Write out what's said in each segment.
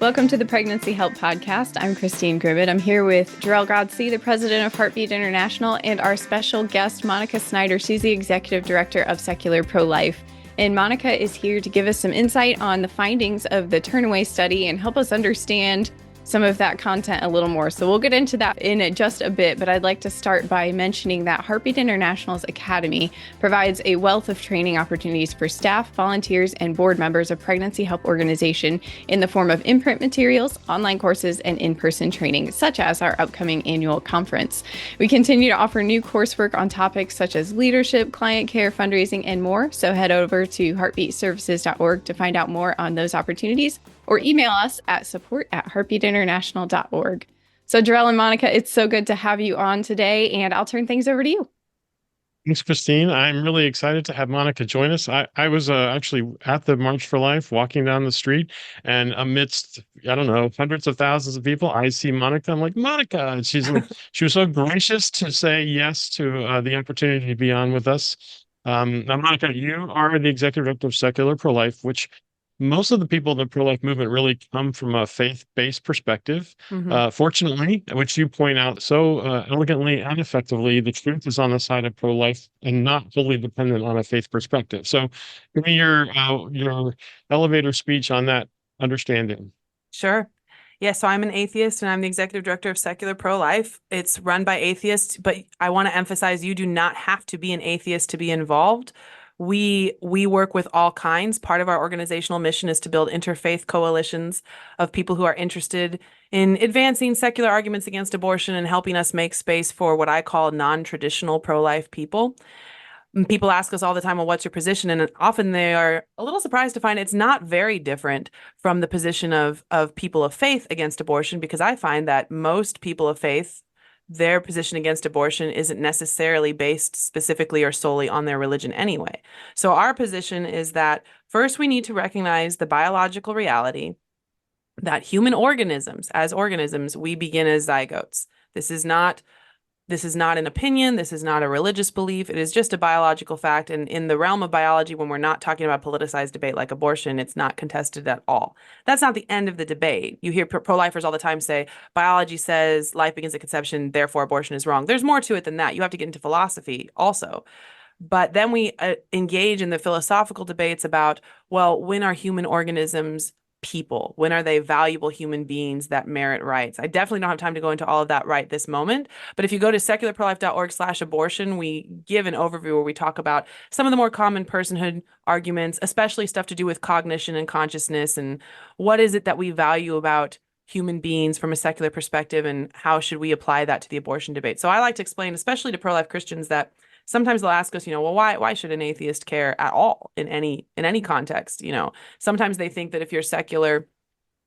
Welcome to the Pregnancy Help Podcast. I'm Christine Gribbett. I'm here with Jor-El Godsey, the president of Heartbeat International, and our special guest, Monica Snyder. She's the executive director of Secular Pro-Life. And Monica is here to give us some insight on the findings of the Turnaway Study and help us understand some of that content a little more. So we'll get into that in just a bit, but I'd like to start by mentioning that Heartbeat International's Academy provides a wealth of training opportunities for staff, volunteers, and board members of Pregnancy Help Organization in the form of imprint materials, online courses, and in-person training, such as our upcoming annual conference. We continue to offer new coursework on topics such as leadership, client care, fundraising, and more. So head over to heartbeatservices.org to find out more on those opportunities, or email us at support@heartbeatinternational.org. So Jor-El and Monica, it's so good to have you on today, and I'll turn things over to you. Thanks, Christine. I'm really excited to have Monica join us. I was actually at the March for Life, walking down the street, and amidst, I don't know, hundreds of thousands of people, I see Monica. I'm like, Monica! And she was so gracious to say yes to the opportunity to be on with us. Now, Monica, you are the executive director of Secular Pro-Life, which most of the people in the pro-life movement really come from a faith-based perspective. Fortunately, which you point out so elegantly and effectively, the truth is on the side of pro-life and not wholly dependent on a faith perspective. So give me your elevator speech on that understanding. Sure. Yeah, so I'm an atheist and I'm the executive director of Secular Pro-Life. It's run by atheists, but I want to emphasize you do not have to be an atheist to be involved. We work with all kinds. Part of our organizational mission is to build interfaith coalitions of people who are interested in advancing secular arguments against abortion and helping us make space for what I call non-traditional pro-life people. And people ask us all the time, well, what's your position? And often they are a little surprised to find it's not very different from the position of people of faith against abortion, because I find that most people of faith, their position against abortion isn't necessarily based specifically or solely on their religion anyway. So our position is that first we need to recognize the biological reality that human organisms, as organisms, we begin as zygotes. This is not an opinion. This is not a religious belief. It is just a biological fact. And in the realm of biology, when we're not talking about politicized debate like abortion, it's not contested at all. That's not the end of the debate. You hear pro-lifers all the time say, biology says life begins at conception, therefore abortion is wrong. There's more to it than that. You have to get into philosophy also. But then we engage in the philosophical debates about, well, when are human organisms people? When are they valuable human beings that merit rights? I definitely don't have time to go into all of that right this moment. But if you go to secularprolife.org/abortion, we give an overview where we talk about some of the more common personhood arguments, especially stuff to do with cognition and consciousness, and what is it that we value about human beings from a secular perspective, and how should we apply that to the abortion debate. So I like to explain, especially to pro-life Christians, that sometimes they'll ask us, well, why should an atheist care at all in any context? Sometimes they think that if you're secular,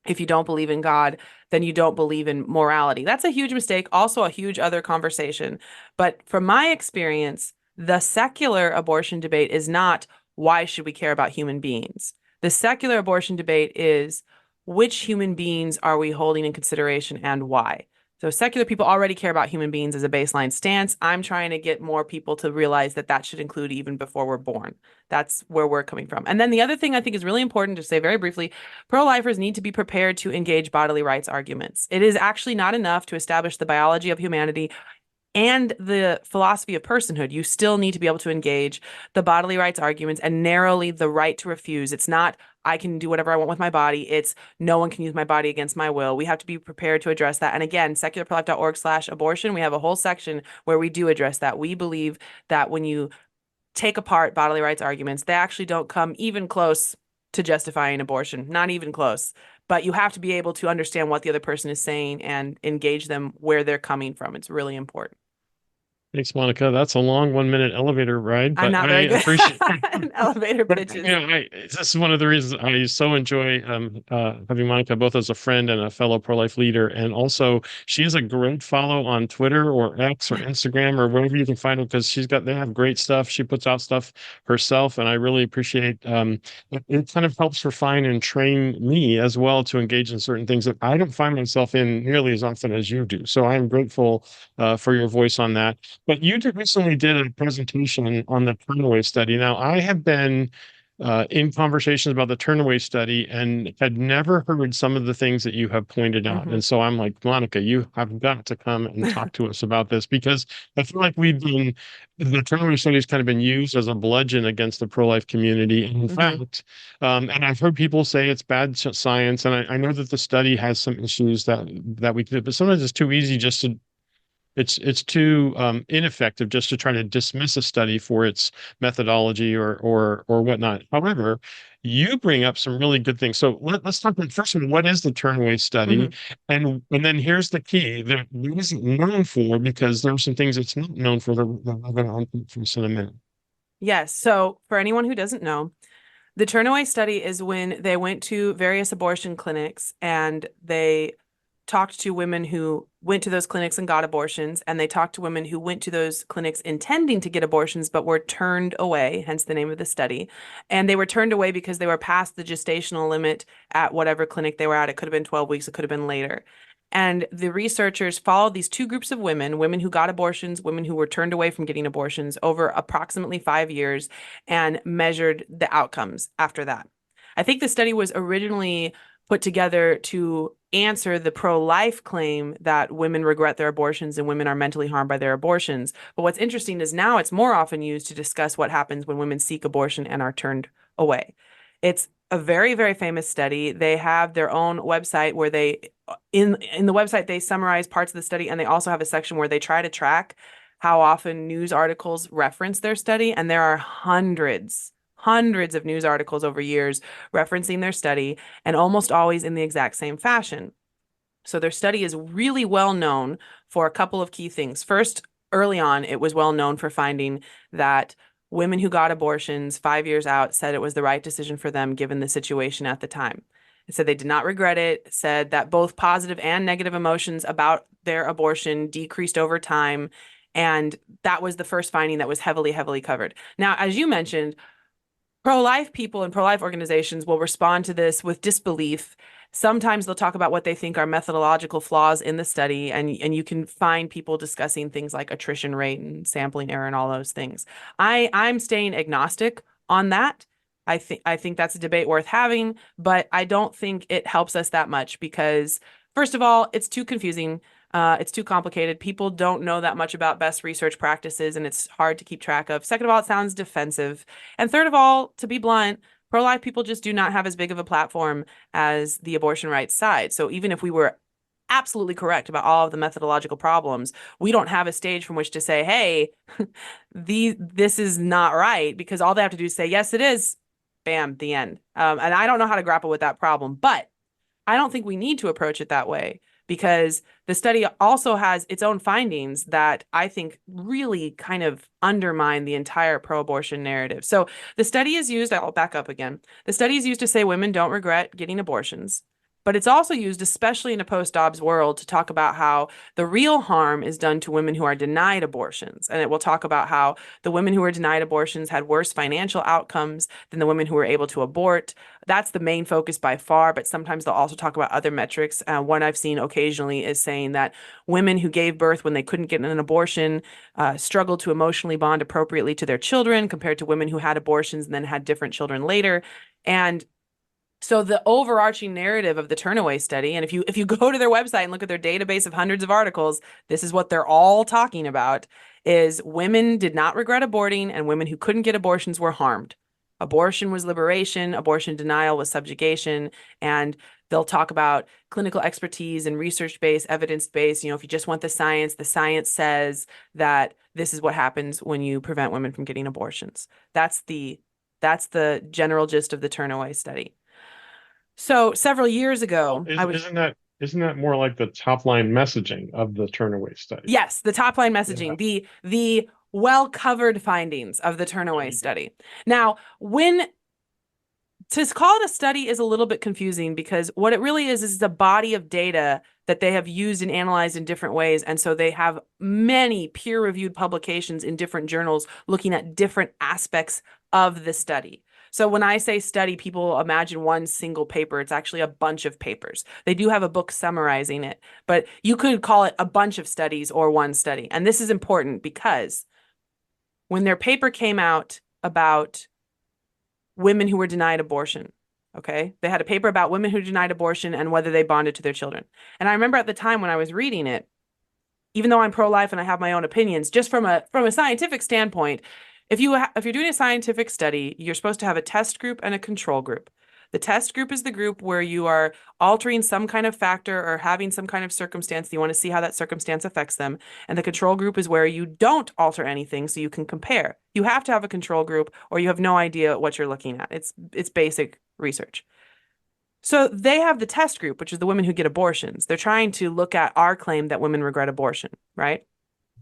if you don't believe in God, then you don't believe in morality. That's a huge mistake, also a huge other conversation. But from my experience, the secular abortion debate is not why should we care about human beings. The secular abortion debate is which human beings are we holding in consideration and why. So secular people already care about human beings as a baseline stance. I'm trying to get more people to realize that that should include even before we're born. That's where we're coming from. And then the other thing I think is really important to say very briefly, pro-lifers need to be prepared to engage bodily rights arguments. It is actually not enough to establish the biology of humanity and the philosophy of personhood. You still need to be able to engage the bodily rights arguments and narrowly the right to refuse. It's not, I can do whatever I want with my body. It's no one can use my body against my will. We have to be prepared to address that. And again, secularprolife.org/abortion, we have a whole section where we do address that. We believe that when you take apart bodily rights arguments, they actually don't come even close to justifying abortion, not even close. But you have to be able to understand what the other person is saying and engage them where they're coming from. It's really important. Thanks, Monica. That's a long 1-minute elevator ride, but I'm not very good appreciate elevator pitches. This is one of the reasons I so enjoy having Monica both as a friend and a fellow pro-life leader. And also, she is a great follow on Twitter or X or Instagram or wherever you can find her, because they have great stuff. She puts out stuff herself, and I really appreciate it kind of helps refine and train me as well to engage in certain things that I don't find myself in nearly as often as you do. So I'm grateful for your voice on that. But you recently did a presentation on the Turnaway Study. Now, I have been in conversations about the Turnaway Study and had never heard some of the things that you have pointed out. Mhm. And so I'm like, Monica, you have got to come and talk to us about this, because I feel like the Turnaway Study has kind of been used as a bludgeon against the pro-life community. And in Mhm. fact, and I've heard people say it's bad science, and I know that the study has some issues that we could, but sometimes it's too easy just to it's too ineffective just to try to dismiss a study for its methodology or whatnot. However, you bring up some really good things. So let's talk about first of all, what is the Turnaway Study, Mhm. and then here's the key that it isn't known for, because there are some things it's not known for that we're going to unpack for us in a minute. Yes. So for anyone who doesn't know, the Turnaway Study is when they went to various abortion clinics and they talked to women who went to those clinics and got abortions, and they talked to women who went to those clinics intending to get abortions but were turned away, hence the name of the study. And they were turned away because they were past the gestational limit at whatever clinic they were at. It could have been 12 weeks, it could have been later. And the researchers followed these two groups of women, women who got abortions, women who were turned away from getting abortions, over approximately 5 years, and measured the outcomes after that. I think the study was originally put together to answer the pro-life claim that women regret their abortions and women are mentally harmed by their abortions. But what's interesting is now it's more often used to discuss what happens when women seek abortion and are turned away. It's a very, very famous study. They have their own website where in the website, they summarize parts of the study, and they also have a section where they try to track how often news articles reference their study. And there are hundreds of news articles over years referencing their study, and almost always in the exact same fashion. So their study is really well known for a couple of key things. First, early on, it was well known for finding that women who got abortions 5 years out said it was the right decision for them given the situation at the time. It said they did not regret it, said that both positive and negative emotions about their abortion decreased over time. And that was the first finding that was heavily, heavily covered. Now, as you mentioned, pro-life people and pro-life organizations will respond to this with disbelief. Sometimes they'll talk about what they think are methodological flaws in the study, and you can find people discussing things like attrition rate and sampling error and all those things. I'm staying agnostic on that. I think that's a debate worth having, but I don't think it helps us that much because, first of all, it's too confusing. It's too complicated. People don't know that much about best research practices, and it's hard to keep track of. Second of all, it sounds defensive. And third of all, to be blunt, pro-life people just do not have as big of a platform as the abortion rights side. So even if we were absolutely correct about all of the methodological problems, we don't have a stage from which to say, hey, this is not right, because all they have to do is say, yes, it is. Bam, the end. And I don't know how to grapple with that problem, but I don't think we need to approach it that way, because the study also has its own findings that I think really kind of undermine the entire pro-abortion narrative. So the study is used, I'll back up again. The study is used to say women don't regret getting abortions, but it's also used, especially in a post-Dobbs world, to talk about how the real harm is done to women who are denied abortions. And it will talk about how the women who were denied abortions had worse financial outcomes than the women who were able to abort. That's the main focus by far, but sometimes they'll also talk about other metrics. One I've seen occasionally is saying that women who gave birth when they couldn't get an abortion struggled to emotionally bond appropriately to their children compared to women who had abortions and then had different children later. And so the overarching narrative of the Turnaway Study, and if you go to their website and look at their database of hundreds of articles, this is what they're all talking about, is women did not regret aborting and women who couldn't get abortions were harmed. Abortion was liberation, abortion denial was subjugation, and they'll talk about clinical expertise and research-based, evidence-based. If you just want the science says that this is what happens when you prevent women from getting abortions. That's the general gist of the Turnaway Study. So several years ago, Isn't that more like the top line messaging of the Turnaway Study? Yes, the top line messaging, the well-covered findings of the Turnaway Study. Now, to call it a study is a little bit confusing, because what it really is a body of data that they have used and analyzed in different ways. And so they have many peer-reviewed publications in different journals looking at different aspects of the study. So when I say study, people imagine one single paper. It's actually a bunch of papers. They do have a book summarizing it, but you could call it a bunch of studies or one study. And this is important because when their paper came out about women who were denied abortion. Okay. They had a paper about women who denied abortion and whether they bonded to their children. And I remember at the time when I was reading it, even though I'm pro-life and I have my own opinions, just from a scientific standpoint, if you're doing a scientific study, you're supposed to have a test group and a control group. The test group is the group where you are altering some kind of factor or having some kind of circumstance. You want to see how that circumstance affects them. And the control group is where you don't alter anything so you can compare. You have to have a control group or you have no idea what you're looking at. It's basic research. So they have the test group, which is the women who get abortions. They're trying to look at our claim that women regret abortion, right?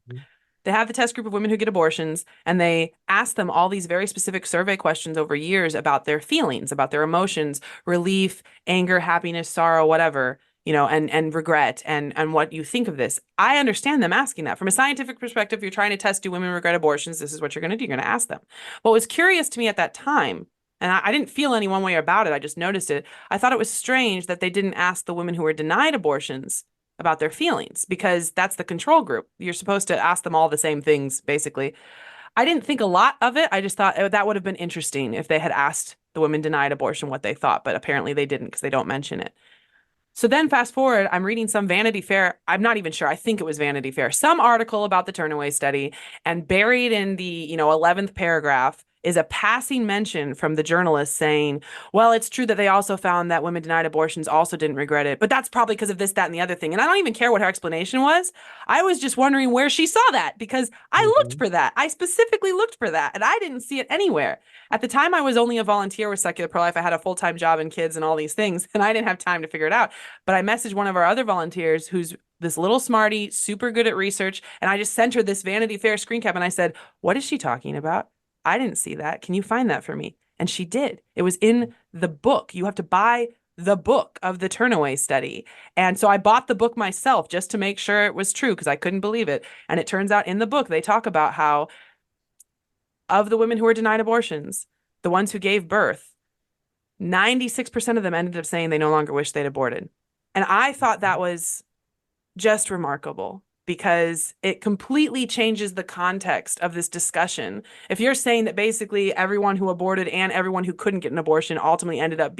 Mm-hmm. They have the test group of women who get abortions, and they ask them all these very specific survey questions over years about their feelings, about their emotions, relief, anger, happiness, sorrow, whatever, and regret, and what you think of this. I understand them asking that. From a scientific perspective, you're trying to test, do women regret abortions? This is what you're going to do. You're going to ask them. What was curious to me at that time, and I didn't feel any one way about it, I just noticed it. I thought it was strange that they didn't ask the women who were denied abortions about their feelings, because that's the control group. You're supposed to ask them all the same things, basically. I didn't think a lot of it. I just thought that would have been interesting if they had asked the women denied abortion what they thought, but apparently they didn't because they don't mention it. So then fast forward, I'm reading some Vanity Fair. I'm not even sure. I think it was Vanity Fair, some article about the Turnaway Study, and buried in the 11th paragraph is a passing mention from the journalist saying, well, it's true that they also found that women denied abortions also didn't regret it, but that's probably because of this, that, and the other thing. And I don't even care what her explanation was. I was just wondering where she saw that, because I looked for that. I specifically looked for that, and I didn't see it anywhere. At the time, I was only a volunteer with Secular Pro-Life. I had a full-time job and kids and all these things, and I didn't have time to figure it out. But I messaged one of our other volunteers who's this little smarty, super good at research, and I just sent her this Vanity Fair screen cap, and I said, what is she talking about? I didn't see that. Can you find that for me? And she did. It was in the book. You have to buy the book of the Turnaway Study. And so I bought the book myself just to make sure it was true, because I couldn't believe it. And it turns out in the book, they talk about how of the women who were denied abortions, the ones who gave birth, 96% of them ended up saying they no longer wish they'd aborted. And I thought that was just remarkable, because it completely changes the context of this discussion. If you're saying that basically everyone who aborted and everyone who couldn't get an abortion ultimately ended up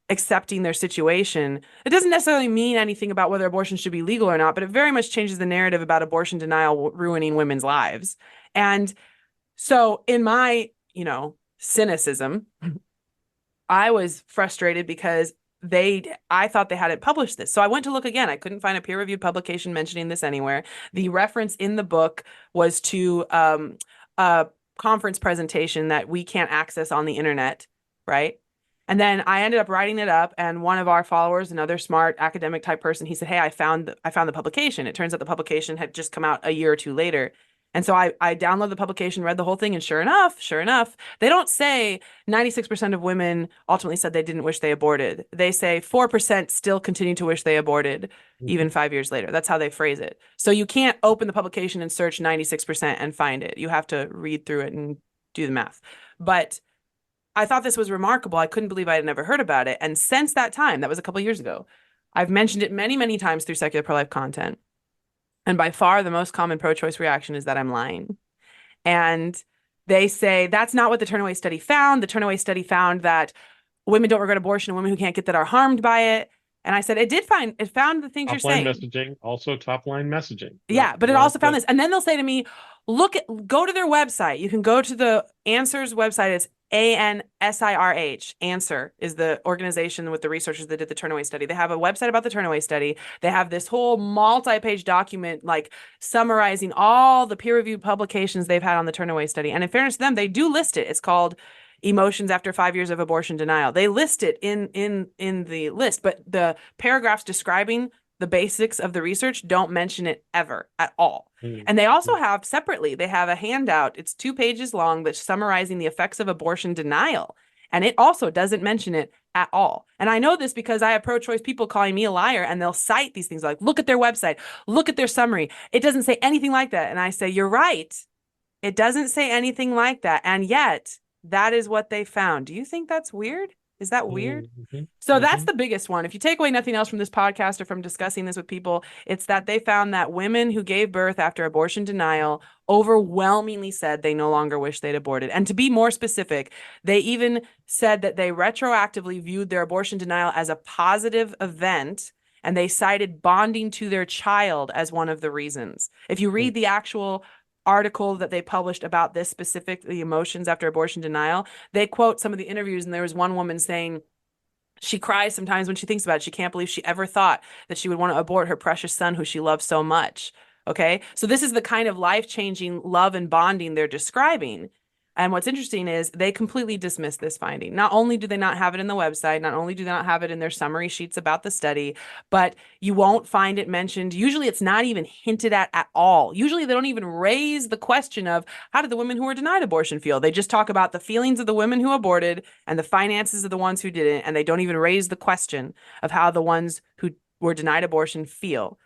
accepting their situation, it doesn't necessarily mean anything about whether abortion should be legal or not, but it very much changes the narrative about abortion denial ruining women's lives. And so in my, cynicism, I was frustrated because I thought they hadn't published this. So I went to look again. I couldn't find a peer-reviewed publication mentioning this anywhere. The reference in the book was to a conference presentation that we can't access on the internet, right? And then I ended up writing it up, and one of our followers, another smart academic type person, he said, hey, I found the publication. It turns out the publication had just come out a year or two later. And so I downloaded the publication, read the whole thing, and sure enough, they don't say 96% of women ultimately said they didn't wish they aborted. They say 4% still continue to wish they aborted even 5 years later. That's how they phrase it. So you can't open the publication and search 96% and find it. You have to read through it and do the math. But I thought this was remarkable. I couldn't believe I had never heard about it. And since that time, that was a couple of years ago, I've mentioned it many, many times through Secular Pro-Life content. And by far, the most common pro-choice reaction is that I'm lying. And they say, that's not what the Turnaway Study found. The Turnaway Study found that women don't regret abortion and women who can't get that are harmed by it. And I said, it found the things you're saying. Messaging, also top-line messaging. Yeah, but it also found this. And then they'll say to me, go to their website. You can go to the Answers website. It's ANSIRH. Answer is the organization with the researchers that did the Turnaway Study. They have a website about the Turnaway Study. They have this whole multi-page document summarizing all the peer-reviewed publications they've had on the Turnaway Study. And in fairness to them, they do list it. It's called Emotions After 5 Years of Abortion Denial. They list it in the list, but the paragraphs describing the basics of the research don't mention it ever at all. And they also have separately, they have a handout. It's 2 pages long that's summarizing the effects of abortion denial. And it also doesn't mention it at all. And I know this because I have pro-choice people calling me a liar, and they'll cite these things like, look at their website, look at their summary. It doesn't say anything like that. And I say, you're right. It doesn't say anything like that. And yet that is what they found. Do you think that's weird? Is that weird? Mm-hmm. So that's Mm-hmm. the biggest one. If you take away nothing else from this podcast or from discussing this with people, it's that they found that women who gave birth after abortion denial overwhelmingly said they no longer wish they'd aborted. And to be more specific, they even said that they retroactively viewed their abortion denial as a positive event, and they cited bonding to their child as one of the reasons. If you read the actual article that they published about this specific, the emotions after abortion denial, they quote some of the interviews, and there was one woman saying, she cries sometimes when she thinks about it. She can't believe she ever thought that she would want to abort her precious son who she loves so much. Okay. So this is the kind of life-changing love and bonding they're describing. And what's interesting is they completely dismiss this finding. Not only do they not have it in the website, not only do they not have it in their summary sheets about the study, but you won't find it mentioned. Usually it's not even hinted at all. Usually they don't even raise the question of how did the women who were denied abortion feel? They just talk about the feelings of the women who aborted and the finances of the ones who didn't. And they don't even raise the question of how the ones who were denied abortion feel.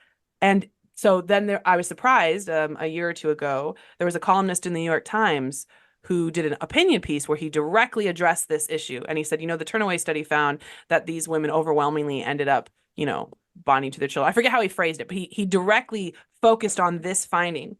And so then I was surprised a year or two ago, there was a columnist in the New York Times who did an opinion piece where he directly addressed this issue. And he said, the Turnaway study found that these women overwhelmingly ended up, bonding to their children. I forget how he phrased it, but he directly focused on this finding.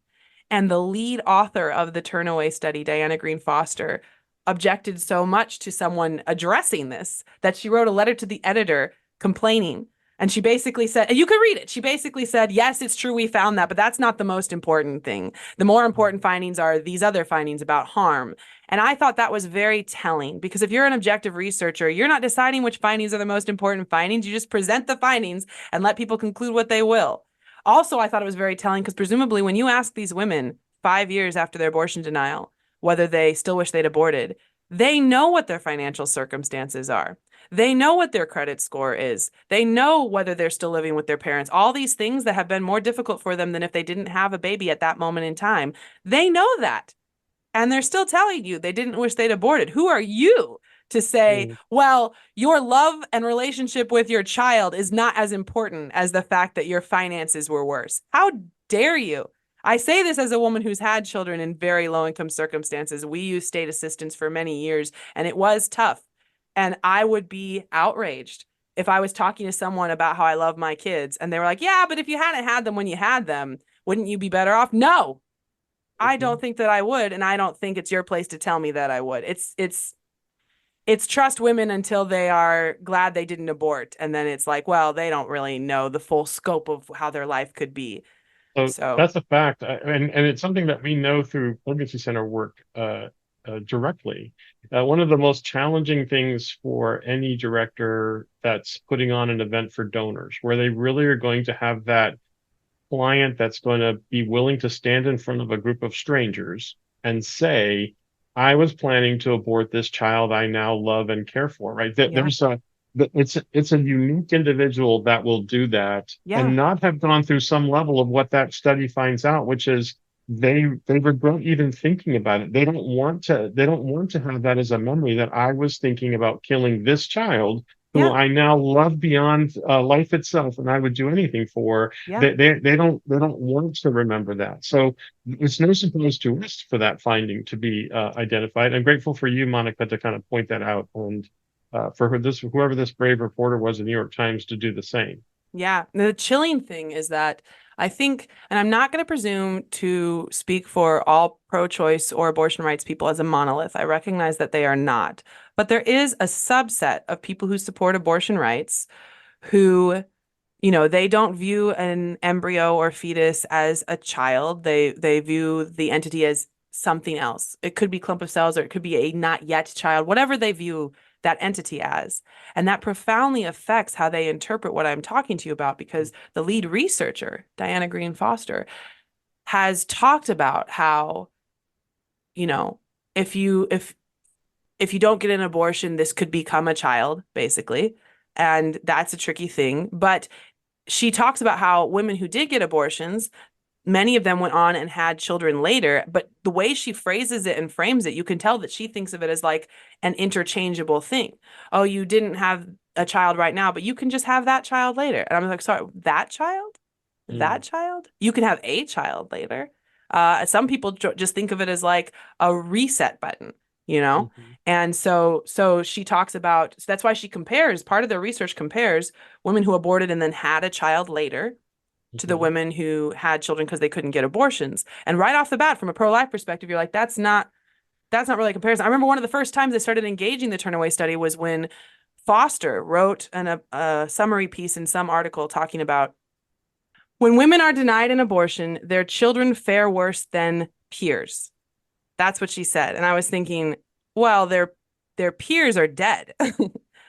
And the lead author of the Turnaway study, Diana Green Foster, objected so much to someone addressing this that she wrote a letter to the editor complaining. And she basically said, and you could read it. She basically said, yes, it's true we found that, but that's not the most important thing. The more important findings are these other findings about harm. And I thought that was very telling, because if you're an objective researcher, you're not deciding which findings are the most important findings. You just present the findings and let people conclude what they will. Also, I thought it was very telling because presumably when you ask these women 5 years after their abortion denial whether they still wish they'd aborted, they know what their financial circumstances are. They know what their credit score is. They know whether they're still living with their parents. All these things that have been more difficult for them than if they didn't have a baby at that moment in time. They know that. And they're still telling you they didn't wish they'd aborted. Who are you to say, well, your love and relationship with your child is not as important as the fact that your finances were worse? How dare you? I say this as a woman who's had children in very low income circumstances. We used state assistance for many years, and it was tough. And I would be outraged if I was talking to someone about how I love my kids and they were like, yeah, but if you hadn't had them when you had them, wouldn't you be better off? No, I don't think that I would. And I don't think it's your place to tell me that I would. It's trust women until they are glad they didn't abort. And then it's like, well, they don't really know the full scope of how their life could be. So that's a fact, and it's something that we know through pregnancy center work directly. One of the most challenging things for any director that's putting on an event for donors, where they really are going to have that client that's going to be willing to stand in front of a group of strangers and say, I was planning to abort this child I now love and care for, right? It's a unique individual that will do that and not have gone through some level of what that study finds out, which is they regret even thinking about it. They don't want to have that as a memory that I was thinking about killing this child who I now love beyond life itself, and I would do anything for. They don't want to remember that. So it's no surprise to us for that finding to be identified. I'm grateful for you, Monica, to kind of point that out, and for whoever this brave reporter was in the New York Times to do the same. Yeah. The chilling thing is that I think, and I'm not going to presume to speak for all pro-choice or abortion rights people as a monolith. I recognize that they are not. But there is a subset of people who support abortion rights who, they don't view an embryo or fetus as a child. They view the entity as something else. It could be a clump of cells, or it could be a not yet child, whatever they view that entity as. And that profoundly affects how they interpret what I'm talking to you about, because the lead researcher, Diana Green Foster, has talked about how, if you don't get an abortion, this could become a child, basically. And that's a tricky thing. But she talks about how women who did get abortions, many of them went on and had children later, but the way she phrases it and frames it, you can tell that she thinks of it as like an interchangeable thing. Oh, you didn't have a child right now, but you can just have that child later. And I'm like, sorry, that child? That child? You can have a child later. Some people just think of it as like a reset button. you know? Mhm. And so she talks about, so that's why she compares, part of the research compares women who aborted and then had a child later to the Mhm. women who had children because they couldn't get abortions. And right off the bat, from a pro-life perspective, you're like, that's not really a comparison. I remember one of the first times I started engaging the Turnaway Study was when Foster wrote a summary piece in some article talking about when women are denied an abortion, their children fare worse than peers. That's what she said. And I was thinking, well, their peers are dead.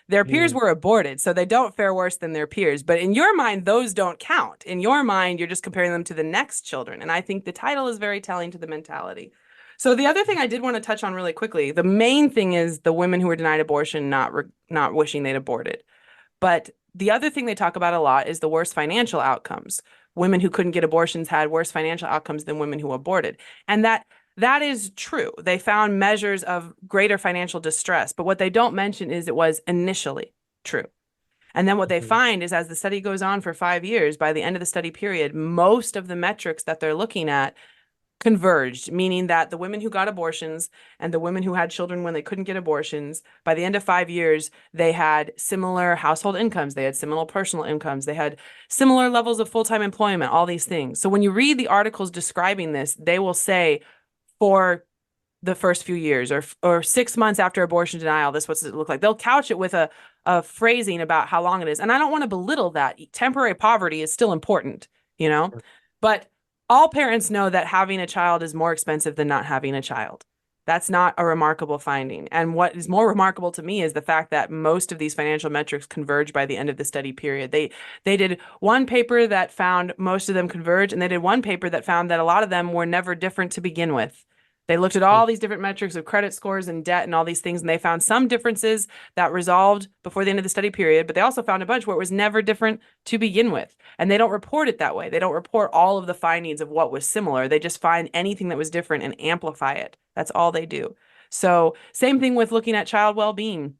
Their peers Mm. were aborted, so they don't fare worse than their peers. But in your mind, those don't count. In your mind, you're just comparing them to the next children. And I think the title is very telling to the mentality. So the other thing I did want to touch on really quickly, the main thing is the women who were denied abortion not wishing they'd aborted. But the other thing they talk about a lot is the worst financial outcomes. Women who couldn't get abortions had worse financial outcomes than women who aborted. And that is true. They found measures of greater financial distress, but what they don't mention is it was initially true. And then what they Mhm. find is as the study goes on for 5 years, by the end of the study period, most of the metrics that they're looking at converged, meaning that the women who got abortions and the women who had children when they couldn't get abortions, by the end of 5 years, they had similar household incomes, they had similar personal incomes, they had similar levels of full-time employment, all these things. So when you read the articles describing this, they will say for the first few years or 6 months after abortion denial, this what's it look like. They'll couch it with a phrasing about how long it is. And I don't want to belittle that. Temporary poverty is still important, you know, but all parents know that having a child is more expensive than not having a child. That's not a remarkable finding. And what is more remarkable to me is the fact that most of these financial metrics converge by the end of the study period. They did one paper that found most of them converge, and they did one paper that found that a lot of them were never different to begin with. They looked at all these different metrics of credit scores and debt and all these things, and they found some differences that resolved before the end of the study period, but they also found a bunch where it was never different to begin with. And they don't report it that way. They don't report all of the findings of what was similar. They just find anything that was different and amplify it. That's all they do. So, same thing with looking at child well-being.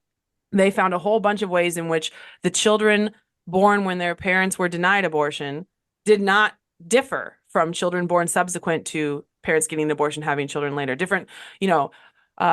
They found a whole bunch of ways in which the children born when their parents were denied abortion did not differ from children born subsequent to parents getting an abortion, having children later. Different, you know,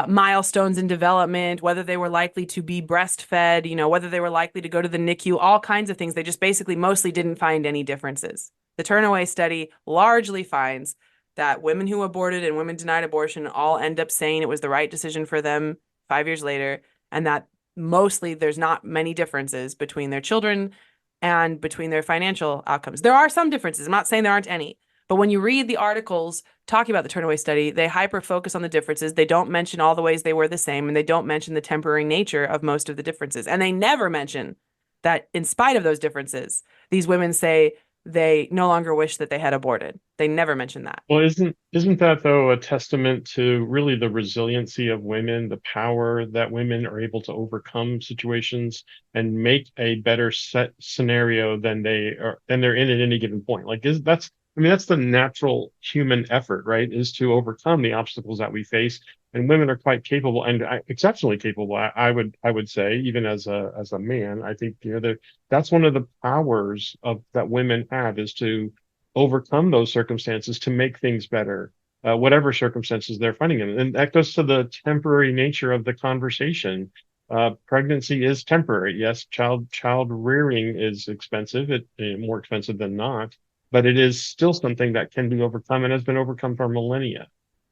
milestones in development, whether they were likely to be breastfed, you know, whether they were likely to go to the NICU, all kinds of things. They just basically mostly didn't find any differences. The Turnaway Study largely finds that women who aborted and women denied abortion all end up saying it was the right decision for them 5 years later, and that mostly there's not many differences between their children and between their financial outcomes. There are some differences. I'm not saying there aren't any, but when you read the articles talking about the Turnaway Study, they hyper focus on the differences. They don't mention all the ways they were the same, and they don't mention the temporary nature of most of the differences. And they never mention that in spite of those differences, these women say they no longer wish that they had aborted. They never mention that. Well, isn't that though a testament to really the resiliency of women, the power that women are able to overcome situations and make a better set scenario than they're in at any given point. Like I mean that's the natural human effort, right? Is to overcome the obstacles that we face. And women are quite capable and exceptionally capable. I would say, even as a man, I think that's one of the powers of that women have is to overcome those circumstances to make things better, whatever circumstances they're finding in. And that goes to the temporary nature of the conversation. Pregnancy is temporary. Yes, child rearing is expensive, more expensive than not, but it is still something that can be overcome and has been overcome for millennia.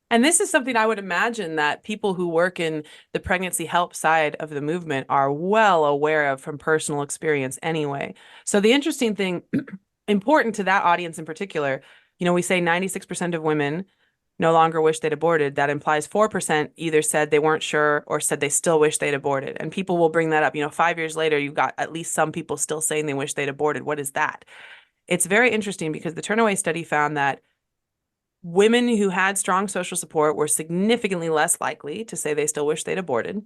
And this is something I would imagine that people who work in the pregnancy help side of the movement are well aware of from personal experience anyway. So the interesting thing, important to that audience in particular, you know, we say 96% of women no longer wish they'd aborted. That implies 4% either said they weren't sure or said they still wish they'd aborted. And people will bring that up. You know, 5 years later, you've got at least some people still saying they wish they'd aborted. What is that? It's very interesting because the Turnaway Study found that women who had strong social support were significantly less likely to say they still wish they'd aborted.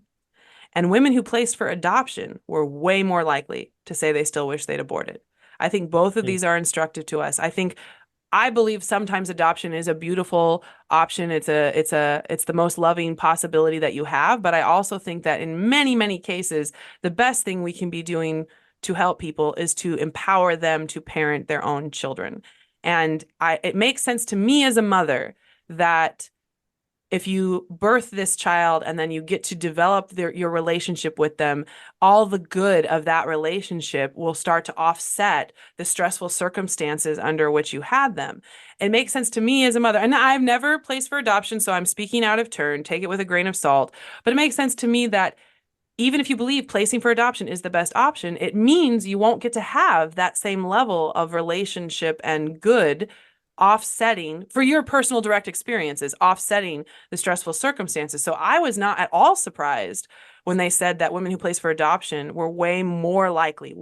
And women who placed for adoption were way more likely to say they still wish they'd aborted. I think both of these are instructive to us. I believe sometimes adoption is a beautiful option. It's the most loving possibility that you have. But I also think that in many, many cases, the best thing we can be doing to help people is to empower them to parent their own children. And it makes sense to me as a mother that if you birth this child and then you get to develop your relationship with them, all the good of that relationship will start to offset the stressful circumstances under which you had them. It makes sense to me as a mother, and I've never placed for adoption, so I'm speaking out of turn, take it with a grain of salt, but it makes sense to me that even if you believe placing for adoption is the best option, it means you won't get to have that same level of relationship and good offsetting for your personal direct experiences, offsetting the stressful circumstances. So I was not at all surprised when they said that women who place for adoption were way more likely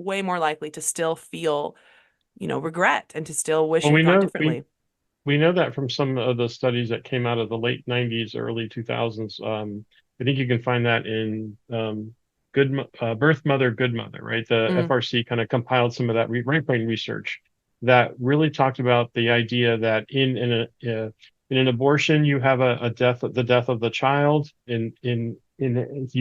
to still feel, regret and to still wish Well, it we had gone know differently. we know that from some of the studies that came out of the late 90s, early 2000s. I think you can find that in Birth Mother, Good Mother, right? The Mm, FRC kind of compiled some of that right brain research that really talked about the idea that in an abortion you have the death of the child. If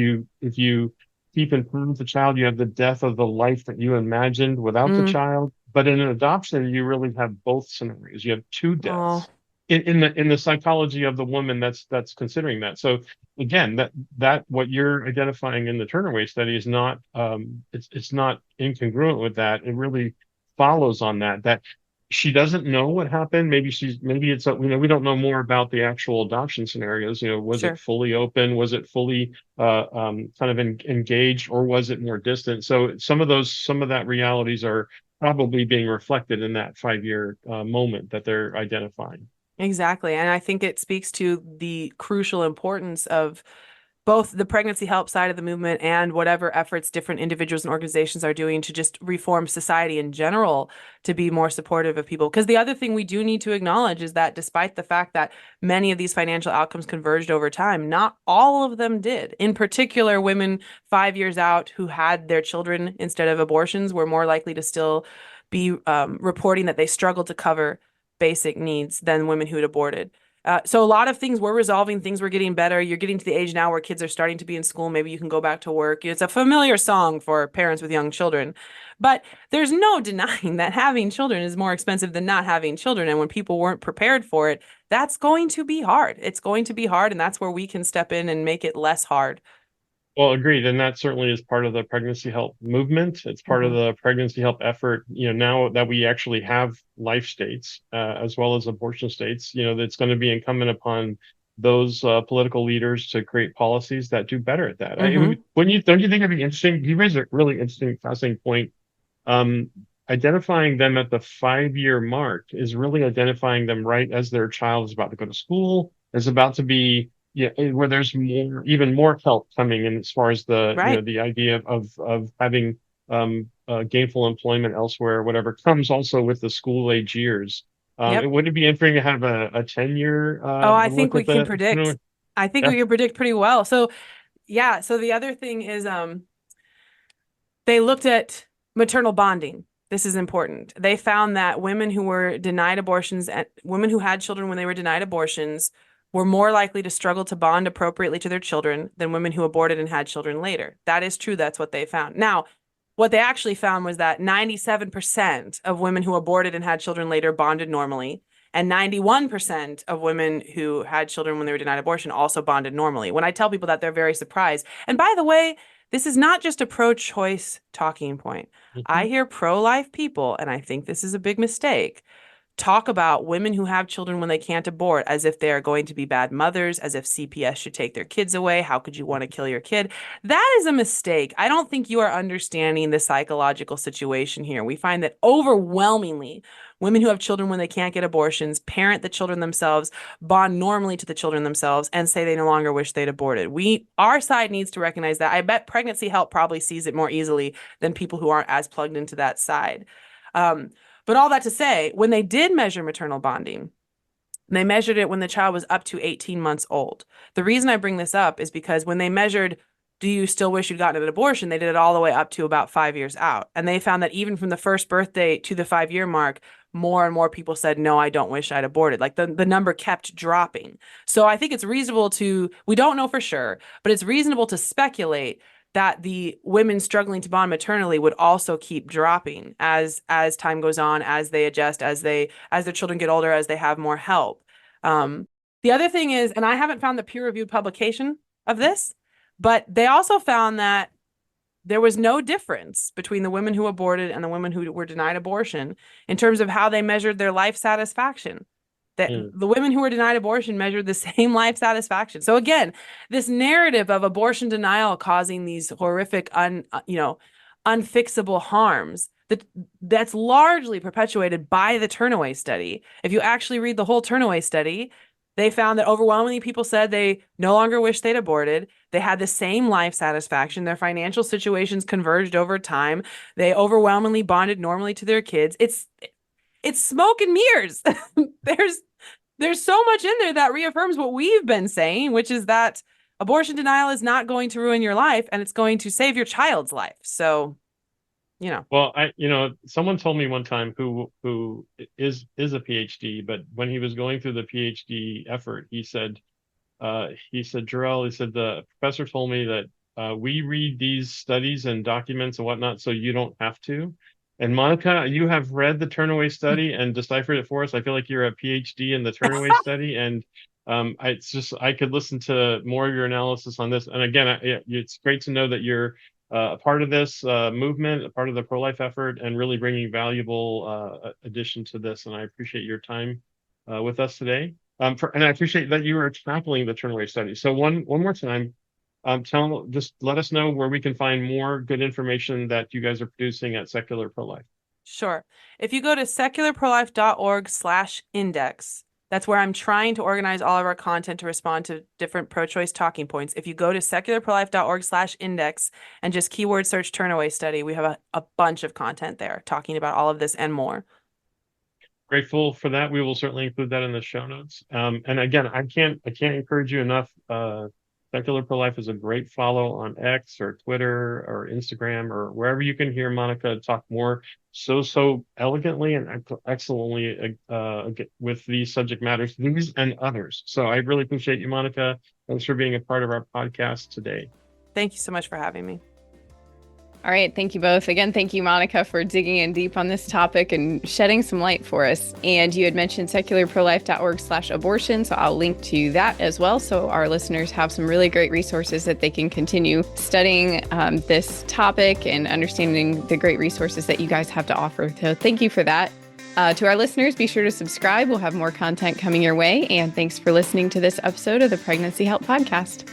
you keep and prove the child, you have the death of the life that you imagined without the mm, child. But in an adoption, you really have both scenarios. You have two oh, deaths in the psychology of the woman that's considering that. So again, that what you're identifying in the Turnaway study is not it's not incongruent with that. It really follows on that she doesn't know what happened. Maybe it's we don't know more about the actual adoption scenarios. Was it sure. fully open? Was it fully kind of engaged, or was it more distant? So some of that realities are probably being reflected in that 5-year moment that they're identifying. Exactly. And I think it speaks to the crucial importance of both the pregnancy help side of the movement and whatever efforts different individuals and organizations are doing to just reform society in general to be more supportive of people. Because the other thing we do need to acknowledge is that despite the fact that many of these financial outcomes converged over time, not all of them did. In particular, women 5 years out who had their children instead of abortions were more likely to still be reporting that they struggled to cover basic needs than women who had aborted. So a lot of things were resolving, things were getting better. You're getting to the age now where kids are starting to be in school. Maybe you can go back to work. It's a familiar song for parents with young children. But there's no denying that having children is more expensive than not having children. And when people weren't prepared for it, that's going to be hard. It's going to be hard. And that's where we can step in and make it less hard. Well, agreed. And that certainly is part of the pregnancy help movement. It's part of Mhm. the pregnancy help effort. Now that we actually have life states, as well as abortion states, that's going to be incumbent upon those political leaders to create policies that do better at that. Mhm. Don't you think it'd be interesting? You raised a really interesting, fascinating point. Um, Identifying them at the 5-year mark is really identifying them right as their child is about to go to school, is about to be, where there's even more help coming in as far as Right. the idea of having gainful employment elsewhere, whatever comes also with the school age years. Yep. Would it be interesting to have a 10-year Oh, I think look we at can the, predict. I think yeah. we can predict pretty well. So yeah, so the other thing is they looked at maternal bonding. This is important. They found that women who were denied abortions and women who had children when they were denied abortions were more likely to struggle to bond appropriately to their children than women who aborted and had children later. That is true. That's what they found. Now, what they actually found was that 97% of women who aborted and had children later bonded normally, and 91% of women who had children when they were denied abortion also bonded normally. When I tell people that, they're very surprised. And by the way, this is not just a pro-choice talking point. I Mhm. hear pro-life people, and I think this is a big mistake, talk about women who have children when they can't abort as if they are going to be bad mothers, as if CPS should take their kids away. How could you want to kill your kid? That is a mistake. I don't think you are understanding the psychological situation here. We find that overwhelmingly, women who have children when they can't get abortions parent the children themselves, bond normally to the children themselves, and say they no longer wish they'd aborted. Our side needs to recognize that. I bet pregnancy help probably sees it more easily than people who aren't as plugged into that side. Um, but all that to say, when they did measure maternal bonding, they measured it when the child was up to 18 months old. The reason I bring this up is because when they measured, do you still wish you'd gotten an abortion? They did it all the way up to about 5 years out. And they found that even from the first birthday to the 5-year mark, more and more people said, no, I don't wish I'd aborted. Like the number kept dropping. So I think it's reasonable we don't know for sure, but it's reasonable to speculate that the women struggling to bond maternally would also keep dropping as time goes on, as they adjust, as their children get older, as they have more help. The other thing is, and I haven't found the peer-reviewed publication of this, but they also found that there was no difference between the women who aborted and the women who were denied abortion in terms of how they measured their life satisfaction. That the women who were denied abortion measured the same life satisfaction. So again, this narrative of abortion denial causing these horrific, unfixable harms, that's largely perpetuated by the Turnaway Study. If you actually read the whole Turnaway Study, they found that overwhelmingly people said they no longer wish they'd aborted. They had the same life satisfaction. Their financial situations converged over time. They overwhelmingly bonded normally to their kids. It's smoke and mirrors. There's so much in there that reaffirms what we've been saying, which is that abortion denial is not going to ruin your life, and it's going to save your child's life. So, Well, someone told me one time who is a PhD, but when he was going through the PhD effort, he said, Jor-El, he said, the professor told me that we read these studies and documents and whatnot, so you don't have to. And Monica, you have read the Turnaway Study and deciphered it for us. I feel like you're a PhD in the Turnaway Study, and I could listen to more of your analysis on this. And again, it's great to know that you're a part of this movement, a part of the pro-life effort, and really bringing valuable addition to this. And I appreciate your time with us today. And I appreciate that you are tackling the Turnaway Study. So one more time, just let us know where we can find more good information that you guys are producing at Secular Pro-Life. Sure. If you go to secularprolife.org/index, that's where I'm trying to organize all of our content to respond to different pro-choice talking points. If you go to secularprolife.org/index and just keyword search Turnaway Study, we have a bunch of content there talking about all of this and more. Grateful for that. We will certainly include that in the show notes. And again, I can't encourage you enough. Secular Pro-Life is a great follow on X or Twitter or Instagram or wherever you can hear Monica talk more so elegantly and excellently with these subject matters, these and others. So I really appreciate you, Monica. Thanks for being a part of our podcast today. Thank you so much for having me. All right. Thank you both. Again, thank you, Monica, for digging in deep on this topic and shedding some light for us. And you had mentioned secularprolife.org/abortion. So I'll link to that as well. So our listeners have some really great resources that they can continue studying this topic and understanding the great resources that you guys have to offer. So thank you for that. To our listeners, be sure to subscribe. We'll have more content coming your way. And thanks for listening to this episode of the Pregnancy Help Podcast.